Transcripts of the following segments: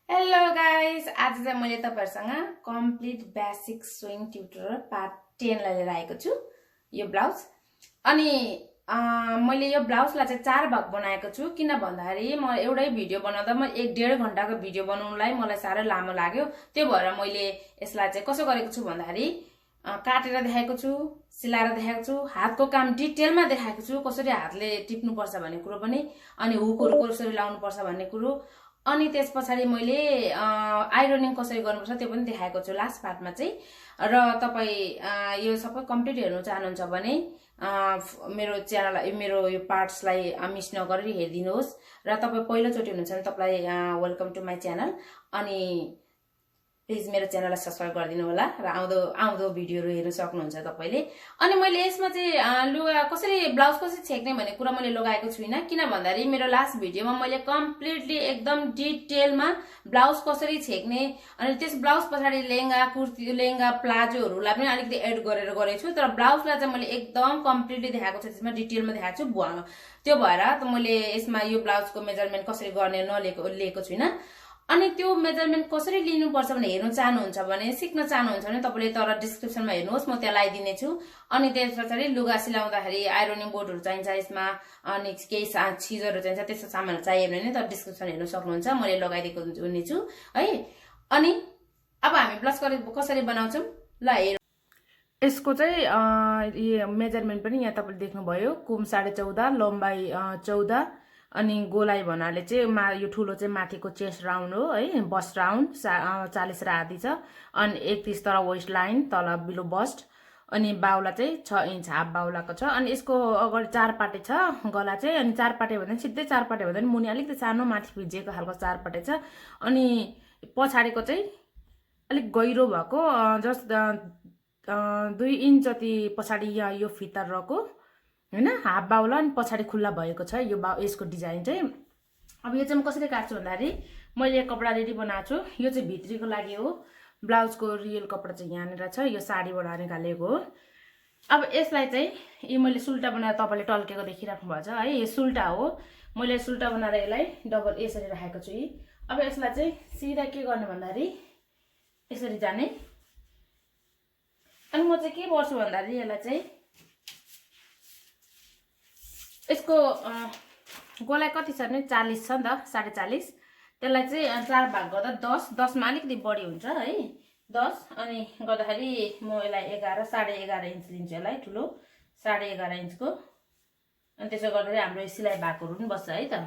Hello guys, आज चाहिँ मैले तपाईहरुसँग complete basic swing tutorial part 10 लाई लिएर आएको छु। यो ब्लाउज अनि मैले यो ब्लाउजलाई चाहिँ 4 भाग बनाएको छु किन भन्दाखेरि म एउटै भिडियो बनाउँदा म 1.5 घण्टाको भिडियो बनाउनलाई मलाई साह्रै लामो लाग्यो। त्यो भएर मैले यसलाई चाहिँ कसो गरेको छु भन्दाखेरि काटेर देखाएको छु, सिलाएर देखाएको छु, हातको काम डिटेलमा देखाएको छु, कसरी हातले टिप्नु पर्छ भन्ने कुरो पनि, अनि हुकहरु कसरी लाउनु पर्छ भन्ने कुरो, अनि त्यसपछि मैले आइरनिङ कसरी गर्नुपर्छ त्यो पनि देखाएको छु लास्ट पार्टमा चाहिँ। र तपाई यो सबै कम्प्लिट हेर्नु चाहनुहुन्छ भने मेरो च्यानल मेरो यो पार्ट्सलाई मिस नगरी हेरिदिनुहोस्। र तपाई पहिलो चोटी हुनुहुन्छ भने तपाईलाई वेलकम टु माई च्यानल, अनि प्लिज मेरो च्यानललाई सब्स्क्राइब गरिदिनु होला र आउँदो भिडियोहरु हेर्न सक्नुहुन्छ तपाईले। अनि मैले यसमा चाहिँ लुगा कसरी ब्लाउज कसरी छेक्ने भन्ने कुरा मैले लगाएको छुइनँ किन भन्दाखेरि मेरो लास्ट भिडियोमा मैले कम्प्लिटली एकदम डिटेलमा ब्लाउज कसरी छेक्ने अनि त्यस ब्लाउज पछाडी लेहंगा कुर्ती लेहंगा प्लाजोहरुलाई पनि अलिकति एड गरेर गरेको छु, तर ब्लाउजलाई चाहिँ मैले एकदम कम्प्लिटली देखाएको छु, त्यसमा डिटेलमा देखाएको छु। त्यो भएर त मैले यसमा यो ब्लाउजको मेजरमेन्ट कसरी गर्ने लिएको छुइनँ। अनि त्यो मेजरमेन्ट कसरी लिनुपर्छ भने हेर्न चाहनुहुन्छ भने सिक्न चाहनुहुन्छ भने तपाईले तर डिस्क्रिप्सनमा हेर्नुहोस्, म त्यहाँ लगाइदिने छु। अनि त्यसपछि लुगा सिलाउँदाखेरि आइरनिङ बोर्डहरु चाहिन्छ यसमा, अनि केही छिजरहरु चाहिन्छ, त्यस्तो सामानहरु चाहियो भने त डिस्क्रिप्सन हेर्न सक्नुहुन्छ, मैले लगाइदिएको हुने छु है। अनि अब हामी ब्लाउज कसरी बनाउँछौं ल हेरौँ। यसको चाहिँ मेजरमेन्ट पनि यहाँ तपाईले देख्नुभयो, कुम 14.5, लम्बाई 14, अनि गोलाई भन्नाले चाहिँ यो ठुलो चाहिँ माथिको चेस्ट राउन्ड हो है, बस्ट राउन्ड 40 र आधी छ, अनि 31 तर वेस्ट लाइन तल बिलो बस्ट, अनि बाउला चाहिँ 6 इन्च हाफ बाउलाको छ। अनि यसको अगाडि 4 पाटे छ गला चाहिँ, अनि 4 पाटे भन्दा सिधै 4 पाटे भन्दा मुनि अलिकति सानो माथि भिजेको खालको 4 पाटे छ। अनि पछाडीको चाहिँ अलिक गहिरो भएको जस्ट 2 इन्च जति पछाडी यो फिता रहेको हैन, हाफ बाउला अनि पछाडी खुल्ला भएको छ यो यसको डिजाइन चाहिँ। अब यो चाहिँ म कसरी काट्छु भन्दाखेरि मैले कपडा रेडी बनाएको छु, यो चाहिँ भित्रीको लागि हो, ब्लाउजको रियल कपडा चाहिँ यहाँनिर छ, यो साडीबाट निकालेको हो। अब यसलाई चाहिँ यो मैले सुल्टा बनाएर तपाईले टल्केको देखिराख्नु भएको छ है, यो सुल्टा हो, मैले सुल्टा बनाएर यसलाई डबल यसरी राखेको छु। अब यसलाई चाहिँ सिधा के गर्ने भन्दाखेरि यसरी जाने, अनि म चाहिँ के गर्छु भन्दाखेरि यसलाई चाहिँ यसको गोलाई कति छ भने 40 छ नि त, 40.5, त्यसलाई चाहिँ 4 भाग गर्दा 10 मा अलिकति बढी हुन्छ है, 10 अनि गर्दाखेरि म यसलाई 11 11.5 इन्च लिन्छु, यसलाई ठुलो 11.5 इन्चको। अनि त्यसो गर्दाखेरि हाम्रो सिलाइ भागहरु पनि बस्छ है त।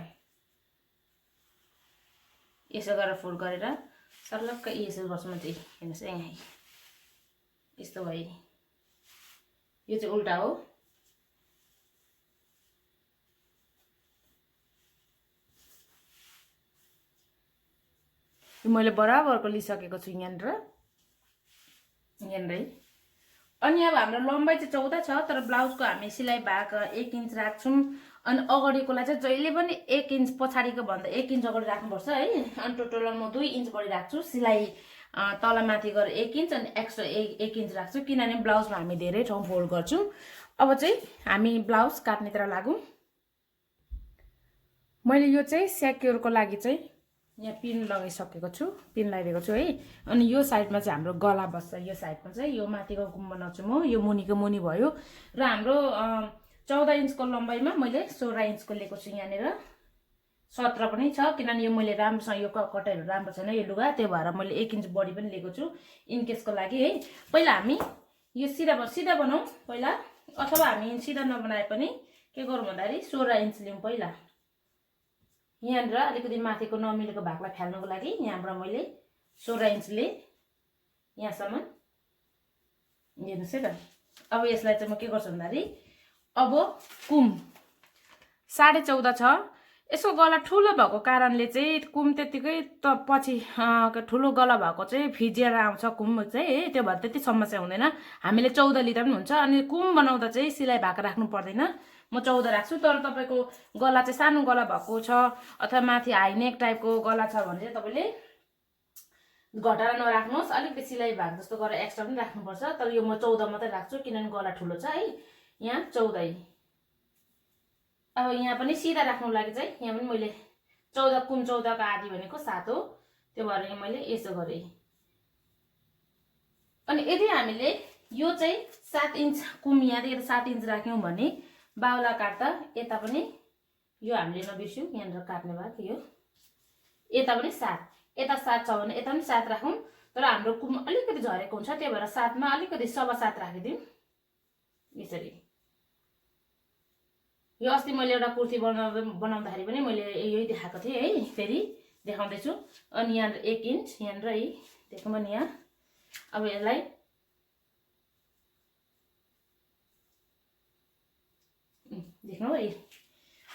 यसो गरेर फोल्ड गरेर सर्लक्क यसो गर्छु म चाहिँ, हेर्नुस् यहाँ यस्तो भयो, यो चाहिँ उल्टा हो। मैले बराबरको लिइसकेको छु यहाँनिर। अनि अब हाम्रो लम्बाइ चाहिँ 14 छ, तर ब्लाउजको हामी सिलाइ भाग 1 इन्च राख्छौं, अनि अगाडिकोलाई चाहिँ जहिले पनि 1 इन्च पछाडीको भन्दा 1 इन्च अगाडि राख्नुपर्छ है। अनि टोटल म 2 इन्च बढी राख्छु, सिलाइ तल माथि गरेर 1 इन्च अनि एक्स्ट्रा 1 इन्च राख्छु, किनभने ब्लाउजमा हामी धेरै ठाउँ फोल्ड गर्छौं। अब चाहिँ हामी ब्लाउज काट्नेतिर लागौं। मैले यो चाहिँ सेक्युरको लागि चाहिँ यहाँ पिन लगाइसकेको छु, पिन लगाइदिएको छु है। अनि यो साइडमा चाहिँ हाम्रो गला बस्छ, यो साइडमा चाहिँ यो माथिको गुम बनाउँछु म, यो मुनिको मुनि भयो। र हाम्रो 14 इन्चको लम्बाइमा मैले 16 इन्चको लिएको छु, यहाँनिर 17 पनि छ, किनभने यो मैले राम्रोसँग यो कटाइहरु राम्रो छैन यो लुगा, त्यो भएर मैले 1 इन्च बढी पनि लिएको छु इन केसको लागि है। पहिला हामी यो सिधा बनाऊ पहिला, अथवा हामी सिधा नबनाए पनि के गरौँ भन्दाखेरि 16 इन्च लिउँ पहिला। यहाँनिर अलिकति माथिको नमिलेको भागलाई फाल्नको लागि यहाँबाट मैले 16 इन्च ले यहाँसम्म, हेर्नुस् है त। अब यसलाई चाहिँ म के गर्छु भन्दाखेरि अब कुम 14.5 छ, यसको गला ठुलो भएको कारणले चाहिँ कुम त्यतिकै त पछि ठुलो गला भएको चाहिँ फिजिएर आउँछ कुम चाहिँ है, त्यो भएर त्यति समस्या हुँदैन, हामीले 14 लिँदा पनि हुन्छ। अनि कुम बनाउँदा चाहिँ सिलाइ भाग राख्नु पर्दैन, म 14 राख्छु। तर तपाईको गला चाहिँ सानो गला भएको छ अथवा माथि हाई नेक टाइपको गला छ भने चाहिँ तपाईले घटाएर नराख्नुहोस्, अलिकति सिलाइ भाग जस्तो गरेर एक्स्ट्रा पनि राख्नुपर्छ। तर यो म 14 मात्रै राख्छु किनभने गला ठुलो छ है, यहाँ 14। अब यहाँ पनि सिधा राख्नु लागि चाहिँ यहाँ पनि मैले 14 कुम 14 को आधी भनेको 7 हो, त्यो भएर यहाँ मैले यसो गरेँ। अनि यदि हामीले यो चाहिँ 7 इन्च कुम यहाँदेखि 7 इन्च राख्यौँ भने बाहुला काट्दा यता पनि यो हामीले नबिर्स्यौँ, यहाँनिर काट्ने भाग यो यता पनि 7, यता 7 छ भने यता पनि 7 राखौँ। तर हाम्रो कुम अलिकति झरेको हुन्छ, त्यही भएर 7 मा अलिकति 7.25 राखिदिउँ यसरी। यो अस्ति मैले एउटा कुर्ती बनाउँदाखेरि पनि मैले यही देखाएको थिएँ है, फेरि देखाउँदैछु। अनि यहाँ 1 इन्च यहाँनिर है देख्नु पनि यहाँ। अब यसलाई देख्नु है।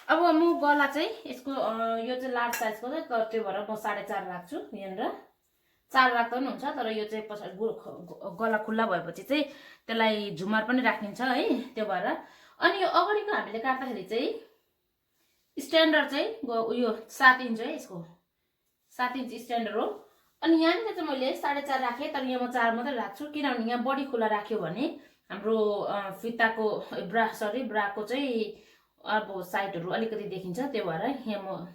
अब म गला चाहिँ यसको यो चाहिँ लार्ज साइजको छ, तर त्यो भएर म 4.5 राख्छु। यहाँनिर 4 राख्दा पनि हुन्छ, तर यो चाहिँ पछाडि गला खुल्ला भएपछि चाहिँ त्यसलाई झुमर पनि राखिन्छ है, त्यो भएर। अनि यो अगाडिको हामीले काट्दाखेरि चाहिँ स्ट्यान्डर्ड चाहिँ उयो 7 इन्च है, यसको 7 इन्च स्ट्यान्डर्ड हो। अनि यहाँनिर चाहिँ मैले 4.5 राखेँ, तर यहाँ म 4 मात्रै राख्छु, किनभने यहाँ बडी खुला राख्यो भने हाम्रो फिताको ब्राको चाहिँ अब साइडहरू अलिकति देखिन्छ, त्यो भएर यहाँ म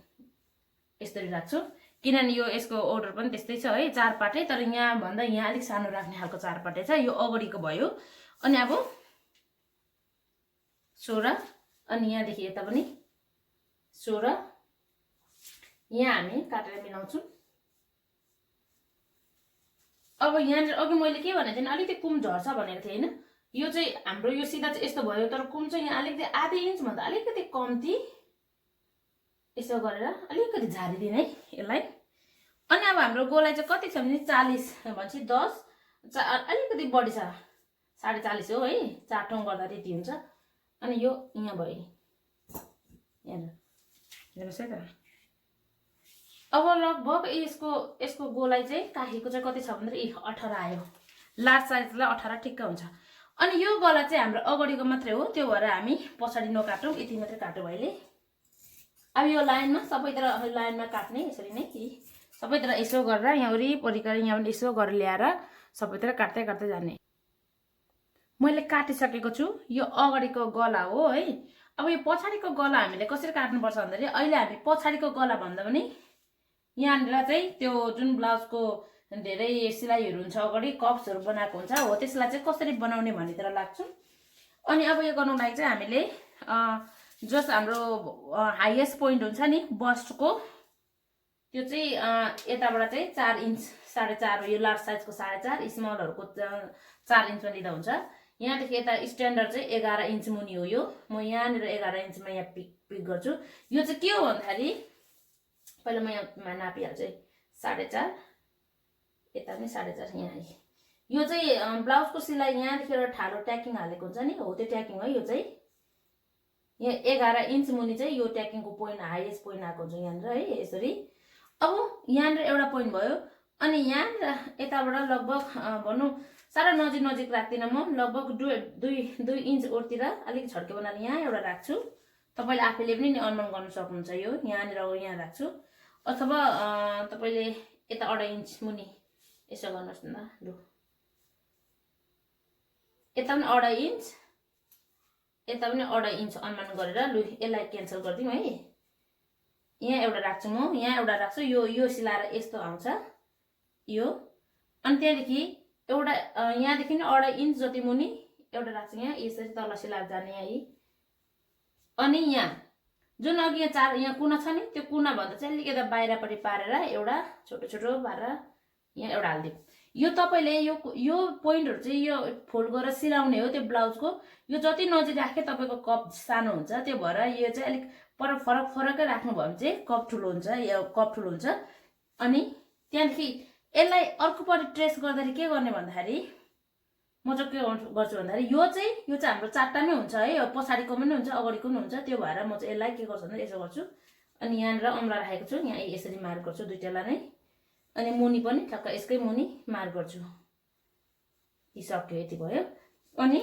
यसरी राख्छु। किनभने यो यसको अर्डर पनि त्यस्तै छ है, 4 पाटे, तर यहाँ भन्दा यहाँ अलिक सानो राख्ने खालको 4 पाटे छ। यो अगाडिको भयो। अनि अब 16, अनि यहाँदेखि यता पनि 16, यहाँ हामी काटेर मिलाउँछौँ। अब यहाँनिर अघि मैले के भनेको थिएँ, अलिकति कुम झर्छ भनेको थिएँ होइन। यो चाहिँ हाम्रो यो सिधा चाहिँ यस्तो भयो, तर कुम चाहिँ यहाँ अलिकति आधी इन्च भन्दा अलिकति कम्ती यसो गरेर अलिकति झारिदिने है यसलाई। अनि अब हाम्रो गोलाइ चाहिँ कति छ भने 40 भनेपछि 10 अलिकति बढी छ, 40.5 हो है, 4 ठाउँ गर्दा त्यति हुन्छ। अनि यो यहाँ भयो, यहाँ हेर्नुहोस् है त। अब लगभग यसको गोलाइ चाहिँ काखीको चाहिँ कति छ भन्दाखेरि 18 आयो, लार्ज साइजलाई 18 ठिक्क हुन्छ। अनि यो गला चाहिँ हाम्रो अगाडिको मात्रै हो, त्यो भएर हामी पछाडि नकाटौँ, यति मात्रै काटौँ अहिले। अब यो लाइनमा सबैतिर लाइनमा काट्ने यसरी नै, सबैतिर यसो गरेर यहाँ वरिपरिका यहाँ पनि यसो गरेर ल्याएर सबैतिर काट्दै काट्दै जाने। मैले काटिसकेको छु, यो अगाडिको गला हो है। अब यो पछाडिको गला हामीले कसरी काट्नुपर्छ भन्दाखेरि अहिले हामी पछाडिको गला भन्दा पनि यहाँनिर चाहिँ त्यो जुन ब्लाउजको धेरै सिलाइहरू हुन्छ, अगाडि कप्सहरू बनाएको हुन्छ हो, त्यसलाई चाहिँ कसरी बनाउने भन्नेतिर लाग्छु। अनि अब यो गर्नुको लागि चाहिँ हामीले जस हाम्रो हाइएस्ट पोइन्ट हुन्छ नि बस्टको, त्यो चाहिँ यताबाट चाहिँ 4 इन्च 4.5 हो, यो लार्ज साइजको 4.5, स्मलहरूको 4 इन्चमा लिँदा हुन्छ। यहाँदेखि यता स्ट्यान्डर्ड चाहिँ 11 इन्च मुनि हो। यो म यहाँनिर 11 इन्चमा यहाँ पिक गर्छु। यो चाहिँ के हो भन्दाखेरि पहिला म यहाँ नापिहाल्छु है, 4.5, यता पनि 4.5 यहाँ। यो चाहिँ ब्लाउजको सिलाइ यहाँदेखि एउटा ठाडो ट्याकिङ हालेको हुन्छ नि हो, त्यो ट्याकिङ हो। यो चाहिँ यहाँ 11 इन्च मुनि चाहिँ यो ट्याकिङको पोइन्ट हाइएस्ट पोइन्ट आएको हुन्छ यहाँनिर है, यसरी। अब यहाँनिर एउटा पोइन्ट भयो। अनि यहाँनिर यताबाट लगभग भनौँ साह्रो नजिक राख्दिनँ म, लगभग 2 इन्च ओरतिर अलिक छड्के बनाएर यहाँ एउटा राख्छु। तपाईँले आफैले पनि अनुमान गर्न सक्नुहुन्छ, यो यहाँनिर यहाँ राख्छु, अथवा तपाईँले यता 2.5 इन्च मुनि यसो गर्नुहोस् न लु, यता पनि 2.5 इन्च, यता पनि 2.5 इन्च अनुमान गरेर लु यसलाई क्यान्सल गरिदिउँ है। यहाँ एउटा राख्छु म, यहाँ एउटा राख्छु, यो सिलाएर यस्तो आउँछ यो। अनि त्यहाँदेखि एउटा यहाँदेखि 2.5 इन्च जति मुनि एउटा राख्छु यहाँ, यसरी तल सिलाएर जाने है। अनि यहाँ जुन अघि यहाँ 4 यहाँ कुना छ नि, त्यो कुना भन्दा चाहिँ अलिक यता बाहिरपट्टि पारेर एउटा छोटो पारेर यहाँ एउटा हालिदिउँ। यो तपाईँले यो पोइन्टहरू चाहिँ यो फोल्ड गरेर सिलाउने हो त्यो ब्लाउजको। यो जति नजिक राखे तपाईँको कप सानो हुन्छ, त्यो भएर यो चाहिँ अलिक फरकै राख्नुभयो भने चाहिँ कप ठुलो हुन्छ, यो कप ठुलो हुन्छ। अनि त्यहाँदेखि यसलाई अर्कोपट्टि ट्रेस गर्दाखेरि के गर्ने भन्दाखेरि म चाहिँ के गर्छु भन्दाखेरि यो चाहिँ हाम्रो 4टामै हुन्छ है, पछाडिको पनि हुन्छ अगाडिको पनि हुन्छ। त्यो भएर म चाहिँ यसलाई के गर्छु भन्दा यसो गर्छु। अनि यहाँनिर औँला राखेको छु, यहाँ यसरी मार्क गर्छु दुईटालाई नै। अनि मुनि पनि ठक्क यसकै मुनि मार्क गर्छु। यी सक्यो, यति भयो। अनि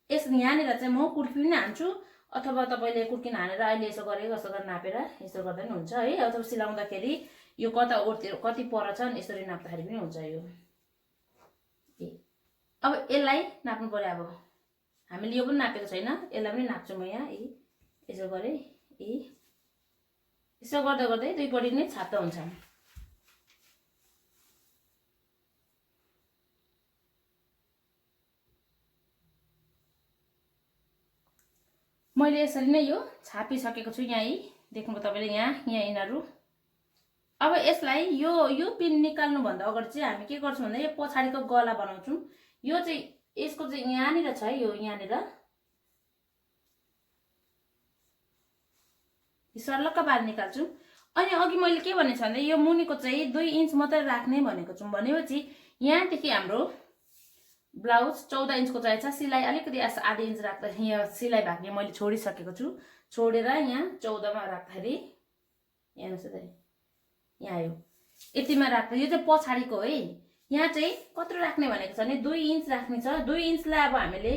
यहाँनिर चाहिँ म कुर्की पनि हान्छु, अथवा तपाईँले कुर्की हानेर अहिले यसो गरेको जस्तो गरेर नापेर यसो गर्दा पनि हुन्छ है, अथवा सिलाउँदाखेरि यो कता ओर्तिर कति पर छ यसरी नाप्दाखेरि पनि हुन्छ यो। अब यसलाई नाप्नु पर्यो। अब हामीले यो पनि नापेको छैन, यसलाई पनि नाप्छु म यहाँ यसो गरेँ। यसो गर्दा गर्दै दुईपट्टि नै छाप्दा हुन्छ। मैले यसरी नै यो छापिसकेको छु। यहाँ देख्नुभयो तपाईँले, यहाँ यिनीहरू। अब यसलाई यो पिन निकाल्नु भन्दा अगाडि चाहिँ हामी के गर्छौँ भन्दा यो पछाडिको गला बनाउँछौँ। यो चाहिँ यसको चाहिँ यहाँनिर छ, यो यहाँनिर सर्लक्क बाहिर निकाल्छौँ। अनि अघि मैले के भनेको छु भन्दा यो मुनिको चाहिँ 2 इन्च मात्रै राख्ने भनेको छु। भनेपछि यहाँदेखि हाम्रो ब्लाउज 14 इन्चको चाहिन्छ। सिलाइ अलिकति आधा इन्च राख्दा यहाँ सिलाइ भाग्ने मैले छोडिसकेको छु। छोडेर यहाँ 14 मा राख्दाखेरि यहाँ यहाँ आयो। यतिमा राख्दा यो चाहिँ पछाडिको है। यहाँ चाहिँ कत्रो राख्ने भनेको छ भने 2 इन्च राख्ने छ। 2 इन्चलाई अब हामीले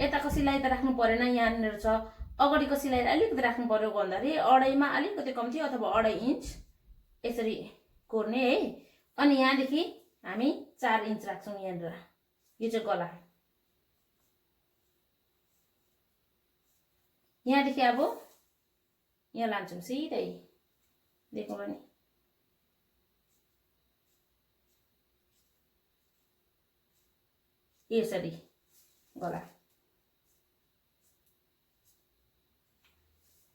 यताको सिलाइ त राख्नु परेन, यहाँनिर छ। अगाडिको सिलाइ अलिकति राख्नु पर्यो भन्दाखेरि 2.5 मा अलिकति कम्ती अथवा 2.5 इन्च यसरी कोर्ने है। अनि यहाँदेखि हामी 4 इन्च राख्छौँ यहाँनिर। यो चाहिँ गला। यहाँदेखि अब यहाँ लान्छौँ सिधै, देख्नुभयो नि। यसरी गला।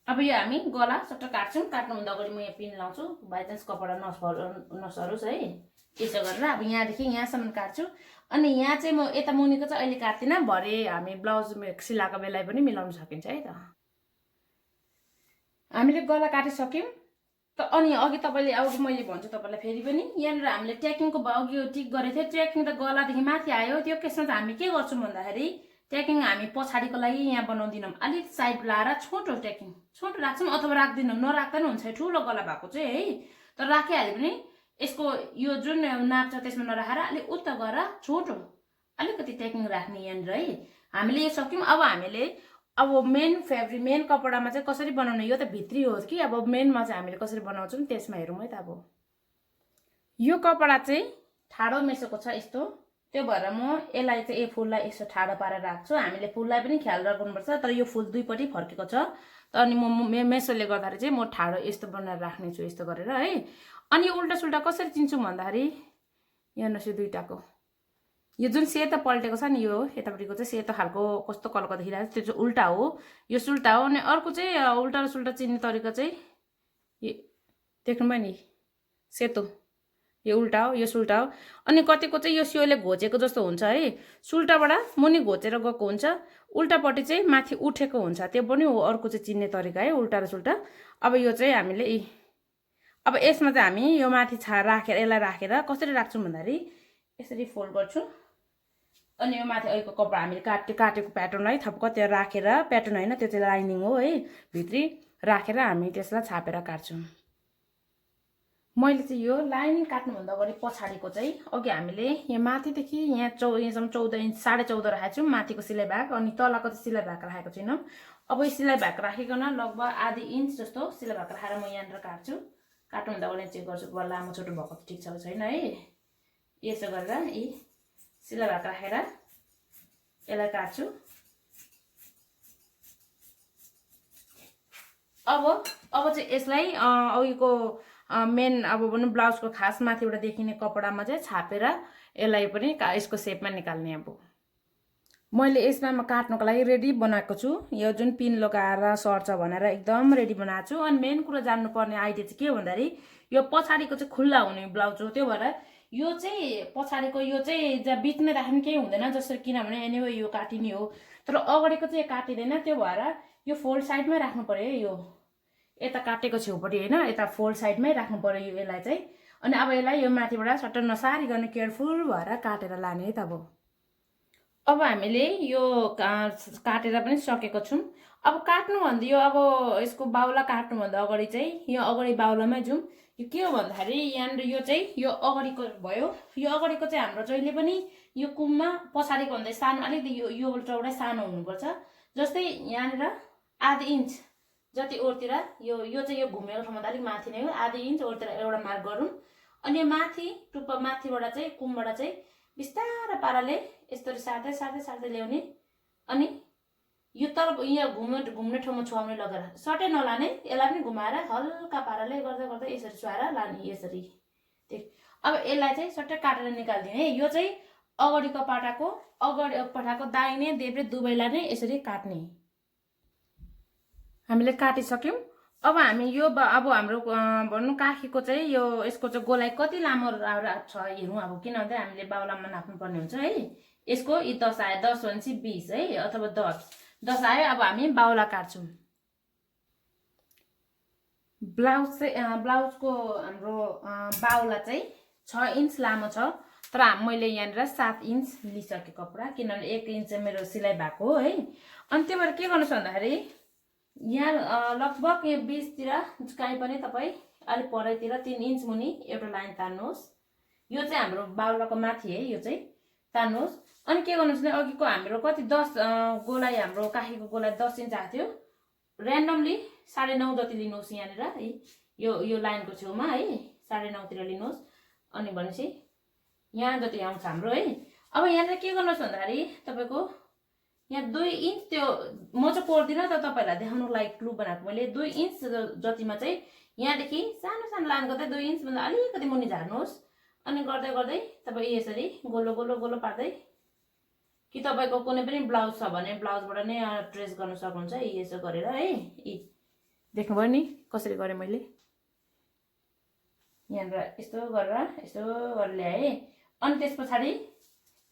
अब यो हामी गला सट्ट काट्छौँ। काट्नुभन्दा अगाडि म यहाँ पिन लाउँछु, बाइचान्स कपडा नसरोस् है। त्यसो गरेर अब यहाँदेखि यहाँसम्म काट्छु। अनि यहाँ चाहिँ म यता मुनिको चाहिँ अहिले काट्दिनँ, भरे हामी ब्लाउज सिलाएको बेला पनि मिलाउन सकिन्छ है त। हामीले गला काटिसक्यौँ त। अनि अघि तपाईँले अब मैले भन्छु तपाईँलाई फेरि पनि, यहाँनिर हामीले ट्याकिङको अघि यो टिक गरेको थियो। ट्याकिङ त गलादेखि माथि आयो। त्यो केसमा चाहिँ हामी के गर्छौँ भन्दाखेरि ट्याकिङ हामी पछाडिको लागि यहाँ बनाउँदैनौँ। अलिक साइड लाएर छोटो ट्याकिङ छोटो राख्छौँ अथवा राख्दैनौँ। नराख्दा पनि हुन्छ ठुलो गला भएको चाहिँ है। तर राखिहाल्यो भने यसको यो जुन नाप छ त्यसमा नराखेर अलिक उता गएर छोटो अलिकति ट्याकिङ राख्ने यहाँनिर है। हामीले यो सक्यौँ। अब हामीले अब मेन कपडामा चाहिँ कसरी बनाउने, यो त भित्री हो कि अब मेनमा चाहिँ हामीले कसरी बनाउँछौँ त्यसमा हेरौँ है त। अब यो कपडा चाहिँ ठाडो मेसोको छ यस्तो, त्यो भएर म यसलाई चाहिँ फुललाई यसो ठाडो पारेर राख्छु। हामीले फुललाई पनि ख्याल गर्नुपर्छ। तर यो फुल दुईपट्टि फर्केको छ त, अनि म मेसोले गर्दाखेरि चाहिँ म ठाडो यस्तो बनाएर राख्ने छु, यस्तो गरेर है। अनि यो उल्टा सुल्टा कसरी चिन्छु भन्दाखेरि यहाँ नसु दुईटाको यो जुन सेतो पल्टेको छ नि, यो यतापट्टिको चाहिँ सेतो खालको कस्तो कलरको देखिरहेको छ, त्यो चाहिँ उल्टा हो, यो सुल्टा हो। अनि अर्को चाहिँ उल्टा र सुल्टा चिन्ने तरिका चाहिँ देख्नुभयो नि, सेतो यो उल्टा हो, यो सुल्टा हो। अनि कतिको चाहिँ यो सियोले घोचेको जस्तो हुन्छ है, सुल्टाबाट मुनि घोचेर गएको हुन्छ, उल्टापट्टि चाहिँ माथि उठेको हुन्छ, त्यो पनि हो अर्को चाहिँ चिन्ने तरिका है, उल्टा र सुल्टा। अब यो चाहिँ हामीले अब यसमा चाहिँ हामी यो माथि राखेर यसलाई राखेर कसरी राख्छौँ भन्दाखेरि यसरी फोल्ड गर्छु। अनि यो माथि अहिलेको कपडा हामीले काटेको प्याटर्न है, थप कति राखेर, प्याटर्न होइन त्यो चाहिँ लाइनिङ हो है, भित्री राखेर हामी त्यसलाई छापेर काट्छौँ। मैले चाहिँ यो लाइनिङ काट्नुभन्दा अगाडि पछाडिको चाहिँ अघि हामीले यहाँ माथिदेखि यहाँ यहाँसम्म 14 इन्च 14.5 राखेको छौँ माथिको सिलाइ भाग। अनि तलको चाहिँ सिलाइ भाग राखेको छैनौँ। अब यो सिलाइ भाग राखिकन लगभग आधी इन्च जस्तो सिलाइ भाग राखेर म यहाँनिर काट्छु। काट्नुभन्दा अगाडि चेक गर्छु लामो छोटो भएको ठिक छ छैन है। यसो गरेर यी सिलाइ भाग राखेर यसलाई काट्छु। अब चाहिँ यसलाई अघिको मेन अब भनौँ ब्लाउजको खास माथिबाट देखिने कपडामा चाहिँ छापेर यसलाई पनि यसको सेपमा निकाल्ने। अब मैले यसमा काट्नको लागि रेडी बनाएको छु। यो जुन पिन लगाएर सर्छ भनेर एकदम रेडी बनाएको छु। अनि मेन कुरा जान्नुपर्ने आइडिया चाहिँ के भन्दाखेरि यो पछाडिको चाहिँ खुल्ला हुने ब्लाउज हो, त्यो भएर यो चाहिँ पछाडिको यो चाहिँ जहाँ बिचमा राख्ने केही हुँदैन, जसरी किनभने एनिवे यो काटिने हो। तर अगाडिको चाहिँ काटिँदैन, त्यो भएर यो फोल्ड साइडमै राख्नु पर्यो है। यो यता काटेको छेउपट्टि होइन, यता फोल्ड साइडमै राख्नु पर्यो यो यसलाई चाहिँ। अनि अब यसलाई यो माथिबाट सट्ट नसारिकन केयरफुल भएर काटेर लाने है त। अब हामीले यो काटेर पनि सकेको छौँ। अब काट्नुभन्दा यो अब यसको बाहुला काट्नुभन्दा अगाडि चाहिँ यो अगाडि बाहुलामै जाउँ। यो के हो भन्दाखेरि यहाँनिर यो चाहिँ यो अगाडिको भयो। यो अगाडिको चाहिँ हाम्रो जहिले पनि यो कुममा पछाडिको भन्दा सानो अलिकति यो चौडाइ सानो हुनुपर्छ। जस्तै यहाँनिर आधी इन्च जति ओरतिर यो चाहिँ यो घुमेको ठाउँमा अलिक माथि नै हो, आधी इन्च ओरतिर एउटा मार्क गरौँ। अनि यो माथि टुप्पा माथिबाट चाहिँ कुमबाट चाहिँ बिस्तारै पाराले यस्तरी सार्दै सार्दै सार्दै ल्याउने। अनि यो तल यहाँ घुम्ने ठाउँमा छुवाउने लगेर सटै नलाने, यसलाई पनि घुमाएर हल्का पाराले गर्दा गर्दा यसरी छुवाएर लाने यसरी। अब यसलाई चाहिँ सट्टै काटेर निकालिदिने। यो चाहिँ अगाडिको पाटाको दाहिने देब्रे दुवैलाई नै यसरी काट्ने। हामीले काटिसक्यौं। अब हामी यो अब हाम्रो भन्नु काखीको चाहिँ यो यसको चाहिँ गोलाइ कति लामो छ हेरौँ अब, किनभने हामीले बाहुलामा नाप्नुपर्ने हुन्छ है। यसको 10 आयो, 10 भनेपछि 20 है, अथवा 10 आयो। अब हामी बाहुला काट्छौँ। ब्लाउजको हाम्रो बाहुला चाहिँ 6 इन्च लामो छ, तर मैले यहाँनिर 7 इन्च लिइसकेँ कपडा, किनभने 1 इन्च चाहिँ मेरो सिलाइ भएको हो है। अनि त्यही भएर के गर्नुहोस् भन्दाखेरि यहाँ लगभग यो 20 तिर कहीँ पनि तपाईँ अलिक परैतिर 3 इन्च मुनि एउटा लाइन तान्नुहोस्। यो चाहिँ हाम्रो बाहुलाको माथि है, यो चाहिँ तान्नुहोस्। अनि के गर्नुहोस् भने अघिको हाम्रो कति 10 गोलाइ, हाम्रो काखीको गोलाइ 10 इन्च आएको थियो, ऱ्यान्डमली 9.5 जति लिनुहोस् यहाँनिर है, यो लाइनको छेउमा है 9.5 तिर लिनुहोस्। अनि भनेपछि यहाँ जति आउँछ हाम्रो है। अब यहाँनिर के गर्नुहोस् भन्दाखेरि तपाईँको यहाँ 2 इन्च, त्यो म चाहिँ कोर्दिनँ त तपाईँहरूलाई देखाउनुको लागि क्लु बनाएको मैले। 2 इन्च जतिमा चाहिँ यहाँदेखि सानो लाइन गर्दै 2 इन्चभन्दा अलिकति मुनि झार्नुहोस्। अनि गर्दै गर्दै तपाईँ यसरी गोलो गोलो गोलो पार्दै, कि तपाईँको कुनै पनि ब्लाउज छ भने ब्लाउजबाट नै ट्रेस गर्न सक्नुहुन्छ यसो गरेर है। देख्नुभयो नि कसरी गरेँ मैले, यहाँनिर यस्तो गरेर ल्याएँ। अनि त्यस पछाडि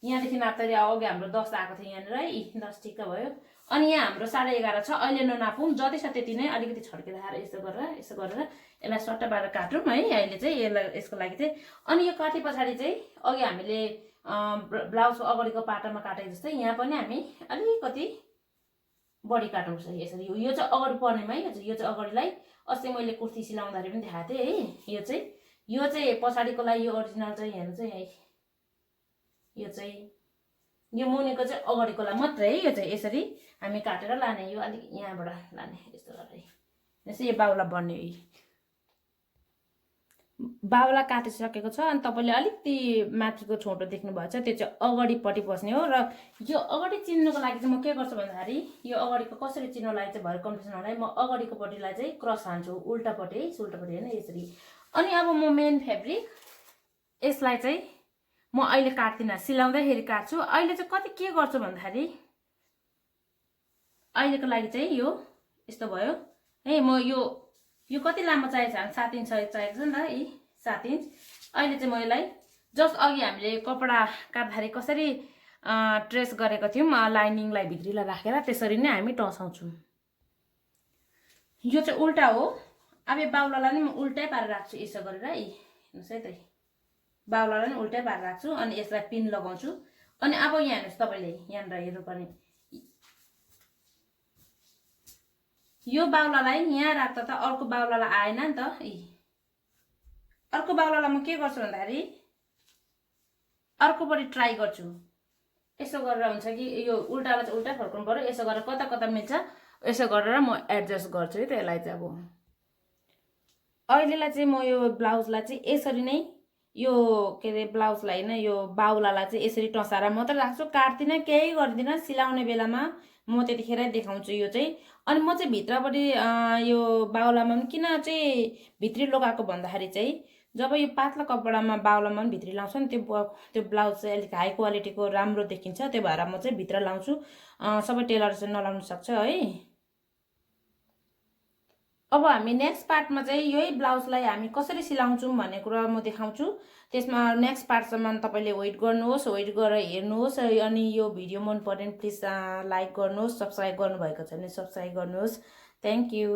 यहाँदेखि नाप्दाखेरि अघि हाम्रो 10 आएको थियो यहाँनिर है, 10 ठिक्क भयो। अनि यहाँ हाम्रो 11.5 छ, अहिले ननापौँ, जति छ त्यति नै अलिकति छड्केर यसो गरेर यसलाई सट्टा पारेर काटौँ है अहिले चाहिँ यसको लागि चाहिँ। अनि यो काटे पछाडि चाहिँ अघि हामीले ब्लाउजको अगाडिको पाटामा काटेको जस्तै यहाँ पनि हामी अलिकति बढी काट्नुपर्छ यसरी। यो चाहिँ अगाडि पर्नेमा है, यो चाहिँ अगाडिलाई अस्ति मैले कुर्ती सिलाउँदाखेरि पनि देखाएको थिएँ है। यो चाहिँ पछाडिकोलाई यो ओरिजिनल चाहिँ हेर्नु चाहिँ है, यो चाहिँ यो मुनिको चाहिँ अगाडिकोलाई मात्रै है। यो चाहिँ यसरी हामी काटेर लाने, यो अलिक यहाँबाट लाने यस्तो गरेर यसो यो बाहुला बन्ने। बाहुला काटिसकेको छ। अनि तपाईँले अलिकति माथिको छोटो देख्नुभएको छ, त्यो चाहिँ अगाडिपट्टि पस्ने हो। र यो अगाडि चिन्नुको लागि चाहिँ म के गर्छु भन्दाखेरि यो अगाडिको कसरी चिन्नुको लागि चाहिँ भएर कन्फ्युजन हुँदैन, म अगाडिकोपट्टिलाई चाहिँ क्रस हान्छु, उल्टापट्टि है, उल्टापट्टि होइन यसरी। अनि अब म मेन फेब्रिक यसलाई चाहिँ म अहिले काट्दिनँ, सिलाउँदाखेरि काट्छु। अहिले चाहिँ कति के गर्छु भन्दाखेरि अहिलेको लागि चाहिँ यो यस्तो भयो है। म यो कति लामो चाहिएको छ, 7 इन्च चाहिएको छ नि त है, 7 इन्च। अहिले चाहिँ म यसलाई जस्ट अघि हामीले कपडा काट्दाखेरि कसरी ट्रेस गरेको थियौँ लाइनिङलाई भित्रीलाई राखेर, त्यसरी नै हामी टसाउँछौँ। यो चाहिँ उल्टा हो। अब यो बाहुलालाई नि म उल्टै पारेर राख्छु यसो गरेर है, हेर्नुहोस् है त, बाहुलालाई नि उल्टै पारेर राख्छु। अनि यसलाई पिन लगाउँछु। अनि अब यहाँ हेर्नुहोस् तपाईँले यहाँनिर हेर्नुपर्ने, यो बाहुलालाई यहाँ राख्दा त अर्को बाहुलालाई आएन नि त। अर्को बाहुलालाई म के गर्छु भन्दाखेरि अर्कोपट्टि ट्राई गर्छु, यसो गरेर हुन्छ कि यो उल्टालाई चाहिँ उल्टा फर्काउनु पर्यो, यसो गरेर कता कता मिल्छ यसो गरेर म एडजस्ट गर्छु है त यसलाई चाहिँ। अब अहिलेलाई चाहिँ म यो ब्लाउजलाई चाहिँ यसरी नै, यो के अरे ब्लाउजलाई होइन, यो बाहुलालाई चाहिँ यसरी टसाएर मात्रै राख्छु, काट्दिनँ, केही गर्दिनँ। सिलाउने बेलामा म त्यतिखेरै देखाउँछु यो चाहिँ। अनि म चाहिँ भित्रपट्टि यो बाहुलामा पनि किन चाहिँ भित्री लगाएको भन्दाखेरि चाहिँ जब यो पातला कपडामा बाहुलामा पनि भित्री लाउँछ नि, त्यो ब्लाउज चाहिँ अलिक हाई क्वालिटीको राम्रो देखिन्छ, त्यो भएर म चाहिँ भित्र लाउँछु। सबै टेलर चाहिँ नलाउनु सक्छ है। अब हामी नेक्स्ट पार्टमा चाहिँ यही ब्लाउजलाई हामी कसरी सिलाउँछौँ भन्ने कुरा म देखाउँछु। त्यसमा नेक्स्ट पार्टसम्म तपाईँले वेट गर्नुहोस्, वेट गरेर हेर्नुहोस्। अनि यो भिडियो मन पऱ्यो भने प्लिज लाइक गर्नुहोस्, सब्सक्राइब गर्नुभएको छ भने सब्सक्राइब गर्नुहोस्। Thank you.